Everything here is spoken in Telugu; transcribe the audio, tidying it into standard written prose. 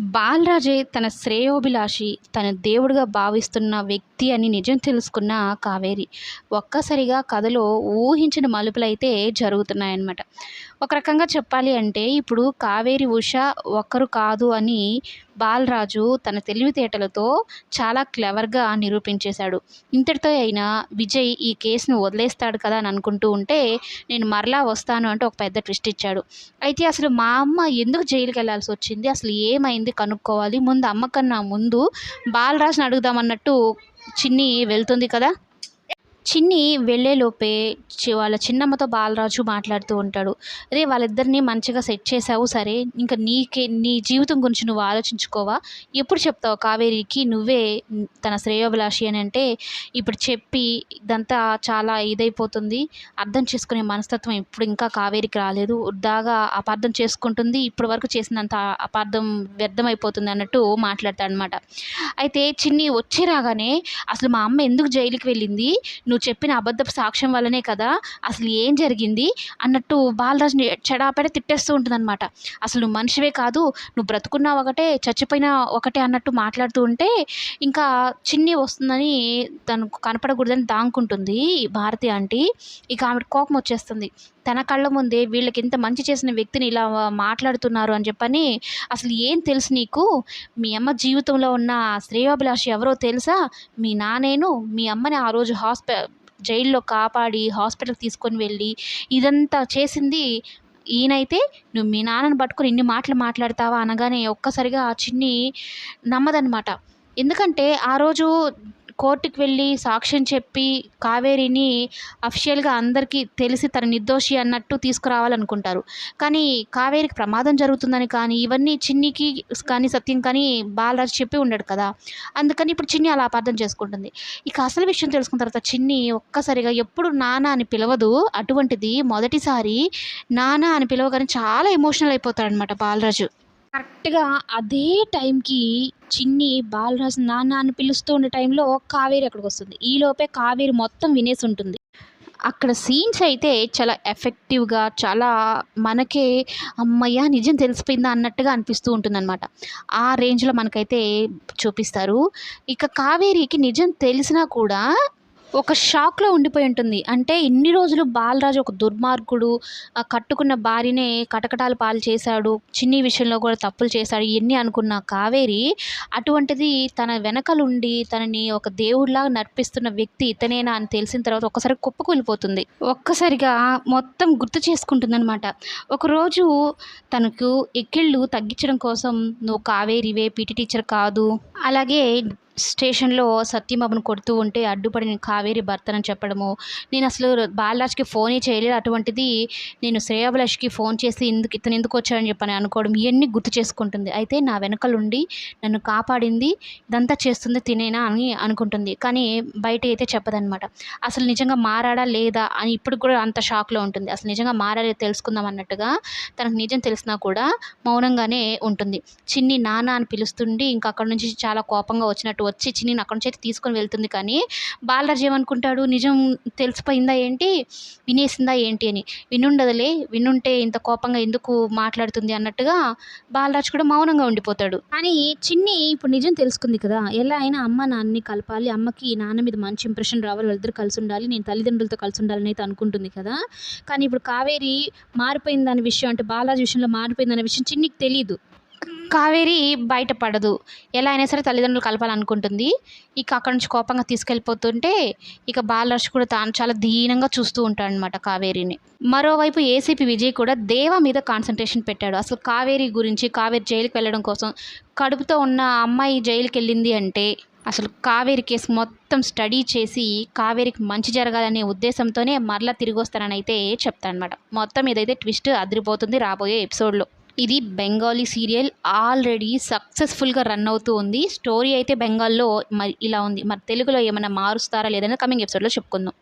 బాలరాజే తన శ్రేయోభిలాషి, తన దేవుడిగా భావిస్తున్న వ్యక్తి అని నిజం తెలుసుకున్న కావేరి. ఒక్కసారిగా కథలో ఊహించని మలుపులైతే జరుగుతున్నాయన్నమాట. ఒక రకంగా చెప్పాలి అంటే ఇప్పుడు కావేరి, ఉష ఒక్కరు కాదు అని బాలరాజు తన తెలివితేటలతో చాలా క్లెవర్‌గా నిరూపించేశాడు. ఇంతటితో అయినా విజయ్ ఈ కేస్‌ని వదిలేస్తాడు కదా అని అనుకుంటూ ఉంటే, నేను మరలా వస్తాను అంటూ ఒక పెద్ద ట్విస్ట్ ఇచ్చాడు. అయితే అసలు మా అమ్మ ఎందుకు జైలుకెళ్ళాల్సొచ్చింది? అసలు ఏమైంది కనుక్కోవాలి. ముందు అమ్మ కన్నా ముందు బాలరాజుని అడుగుదామన్నట్టు చిన్ని వెళ్తుంది కదా! చిన్ని వెళ్ళేలోపే వాళ్ళ చిన్నమ్మతో బాలరాజు మాట్లాడుతూ ఉంటాడు. "రేయ్! వాళ్ళిద్దరిని మంచిగా సెట్ చేశావు సరే. ఇంక నీ జీవితం గురించి నువ్వు ఆలోచించుకోవా? ఎప్పుడు చెప్తావు కావేరికి నువ్వే తన శ్రేయోభిలాషి అని అంటే, ఇప్పుడు చెప్పి ఇదంతా చాలా ఇదైపోతుంది. అర్థం చేసుకునే మనస్తత్వం ఇప్పుడు ఇంకా కావేరికి రాలేదు. వృధాగా అపార్థం చేసుకుంటుంది. ఇప్పటి వరకు చేసినంత అపార్థం వ్యర్థమైపోతుంది" అన్నట్టు మాట్లాడతాడనమాట. అయితే చిన్ని వచ్చి రాగానే, "అసలు మా అమ్మ ఎందుకు జైలుకి వెళ్ళింది? నువ్వు చెప్పిన అబద్ధపు సాక్ష్యం వల్లనే కదా! అసలు ఏం జరిగింది?" అన్నట్టు బాలరాజుని చెడాపెడా తిట్టేస్తూ ఉంటుందనమాట. "అసలు నువ్వు మనిషివే కాదు, నువ్వు బ్రతుకున్నా ఒకటే, చచ్చిపోయినా ఒకటే" అన్నట్టు మాట్లాడుతూ ఉంటే, ఇంకా చిన్ని వస్తుందని తనకు కనపడకూడదని దాంకుంటుంది భారతి ఆంటీ. ఇక ఆమెకి కోపం వచ్చేస్తుంది. తన కళ్ళ ముందే వీళ్ళకి ఇంత మంచి చేసిన వ్యక్తిని ఇలా మాట్లాడుతున్నారు అని చెప్పని, "అసలు ఏం తెలుసు నీకు? మీ అమ్మ జీవితంలో ఉన్న శ్రేయోభిలాషి ఎవరో తెలుసా? మీ నాన్నేను. మీ అమ్మని ఆ రోజు జైల్లో కాపాడి హాస్పిటల్‌కి తీసుకొని వెళ్ళి ఇదంతా చేసింది ఈయనైతే, నువ్వు మీ నాన్నని పట్టుకొని ఇన్ని మాటలు మాట్లాడతావా?" అనగానే ఒక్కసారిగా ఆ చిన్ని నమ్మదనమాట. ఎందుకంటే ఆ రోజు కోర్టుకి వెళ్ళి సాక్ష్యం చెప్పి కావేరిని అఫిషియల్‌గా అందరికీ తెలిసి తను నిర్దోషి అన్నట్టు తీసుకురావాలనుకుంటారు. కానీ కావేరికి ప్రమాదం జరుగుతుందని కానీ, ఇవన్నీ చిన్నికి కానీ, సత్యం కానీ బాలరాజు చెప్పి ఉండడు కదా! అందుకని ఇప్పుడు చిన్ని అలా అపార్థం చేసుకుంటుంది. ఇక అసలు విషయం తెలుసుకున్న తర్వాత చిన్ని ఒక్కసారిగా ఎప్పుడు నాన్న అని పిలవదు. అటువంటిది మొదటిసారి నాన్న అని పిలవగానే చాలా ఎమోషనల్ అయిపోతాడనమాట బాలరాజు. కరెక్ట్‌గా అదే టైంకి చిన్ని బాలరాజు నాన్న అని పిలుస్తూ ఉండే టైంలో కావేరి అక్కడికొస్తుంది. ఈలోపే కావేరి మొత్తం వినేసుంటుంది. అక్కడ సీన్స్ అయితే చాలా ఎఫెక్టివ్‌గా చాలా మనకే హమ్మయ్య! నిజం తెలిసిపోయిందా అన్నట్టుగా అనిపిస్తూ ఉంటుందనమాట. ఆ రేంజ్‌లో మనకైతే చూపిస్తారు. ఇక కావేరికి నిజం తెలిసినా కూడా ఒక షాక్‌లో ఉండిపోయి ఉంటుంది. అంటే ఇన్ని రోజులు బాలరాజు ఒక దుర్మార్గుడు, కట్టుకున్న భార్యనే కటకటాల పాలు చేశాడు, చిన్ని విషయంలో కూడా తప్పులు చేశాడు ఇయన్నీ అనుకున్న కావేరి, అటువంటిది తన వెనకలుండి తనని ఒక దేవుడిలాగా నడిపిస్తున్న వ్యక్తి ఇతనేనా అని తెలిసిన తర్వాత ఒక్కసారి కుప్పకూలిపోతుంది. ఒక్కసారిగా మొత్తం గుర్తు చేసుకుంటుందనమాట. ఒకరోజు తనకు ఎక్కిళ్ళు తగ్గించడం కోసం, "నువ్వు కావేరివే, పీటీ టీచర్ కాదు." అలాగే స్టేషన్‌లో సత్యబాబుని కొడుతూ ఉంటే అడ్డుపడిన కావేరి భర్తనని చెప్పడము. నేనసలు బాలరాజ్‌కి ఫోనే చేయలేదు. అటువంటిది నేను శ్రేయోభిలాష్‌కి ఫోన్ చేసి ఇతనెందుకొచ్చాడని చెప్పని అనుకోవడం ఇయన్నీ గుర్తు చేసుకుంటుంది. అయితే నా వెనకలుండి నన్ను కాపాడింది, ఇదంతా చేస్తుంది తినేనా అని అనుకుంటుంది. కానీ బయటైతే చెప్పదనమాట. అసలు నిజంగా మారాడా లేదా అని ఇప్పటికి కూడా అంత షాక్‌లో ఉంటుంది. అసలు నిజంగా మారాడో తెలుసుకుందాం అన్నట్టుగా తనకు నిజం తెలిసినా కూడా మౌనంగానే ఉంటుంది. చిన్ని నాన్న అని పిలుస్తుండి ఇంక అక్కడి నుంచి చాలా కోపంగా వచ్చినట్టు వచ్చి చిన్నిని అక్కడి నుంచి అయితే తీసుకొని వెళ్తుంది. కానీ బాలరాజు ఏమనుకుంటాడు, నిజం తెలిసిపోయిందా ఏంటి, వినేసిందా ఏంటి అని. వినుండదులే, వినుంటే ఇంత కోపంగా ఎందుకు మాట్లాడుతుంది అన్నట్టుగా బాలరాజు కూడా మౌనంగా ఉండిపోతాడు. కానీ చిన్ని ఇప్పుడు నిజం తెలుసుకుంది కదా! ఎలా అయినా అమ్మ నాన్నని కలపాలి, అమ్మకి నాన్న మీద మంచి ఇంప్రెషన్ రావాలి, వాళ్ళిద్దరూ కలిసి ఉండాలి, నేను తల్లిదండ్రులతో కలిసి ఉండాలని అయితే అనుకుంటుంది కదా! కానీ ఇప్పుడు కావేరి మారిపోయిందనే విషయం, అంటే బాలరాజు విషయంలో మారిపోయిందనే విషయం చిన్నికి తెలీదు. కావేరి బయటపడదు. ఎలా అయినా సరే తల్లిదండ్రులు కలపాలనుకుంటుంది. ఇక అక్కడి నుంచి కోపంగా తీసుకెళ్ళిపోతుంటే, ఇక బాలరాజు కూడా తాను చాలా దీనంగా చూస్తూ ఉంటాడనమాట కావేరిని. మరోవైపు ఏసీపీ విజయ్ కూడా దేవ మీద కాన్సంట్రేషన్ పెట్టాడు. అసలు కావేరి గురించి, కావేరి జైలుకి వెళ్ళడం కోసం, కడుపుతో ఉన్న అమ్మాయి జైలుకెళ్ళింది అంటే, అసలు కావేరి కేసు మొత్తం స్టడీ చేసి, కావేరికి మంచి జరగాలనే ఉద్దేశంతోనే మరలా తిరిగొస్తానని అయితే చెప్తాడనమాట. మొత్తం ఇదైతే ట్విస్ట్ అదిరిపోతుంది రాబోయే ఎపిసోడ్‌లో. ఇది బెంగాలీ సీరియల్ ఆల్రెడీ సక్సెస్‌ఫుల్‌గా రన్ అవుతూ ఉంది. స్టోరీ అయితే బెంగాల్‌లో మరి ఇలా ఉంది. మరి తెలుగులో ఏమన్నా మారుస్తారా లేదనేది కమింగ్ ఎపిసోడ్‌లో చెప్పుకుందాం.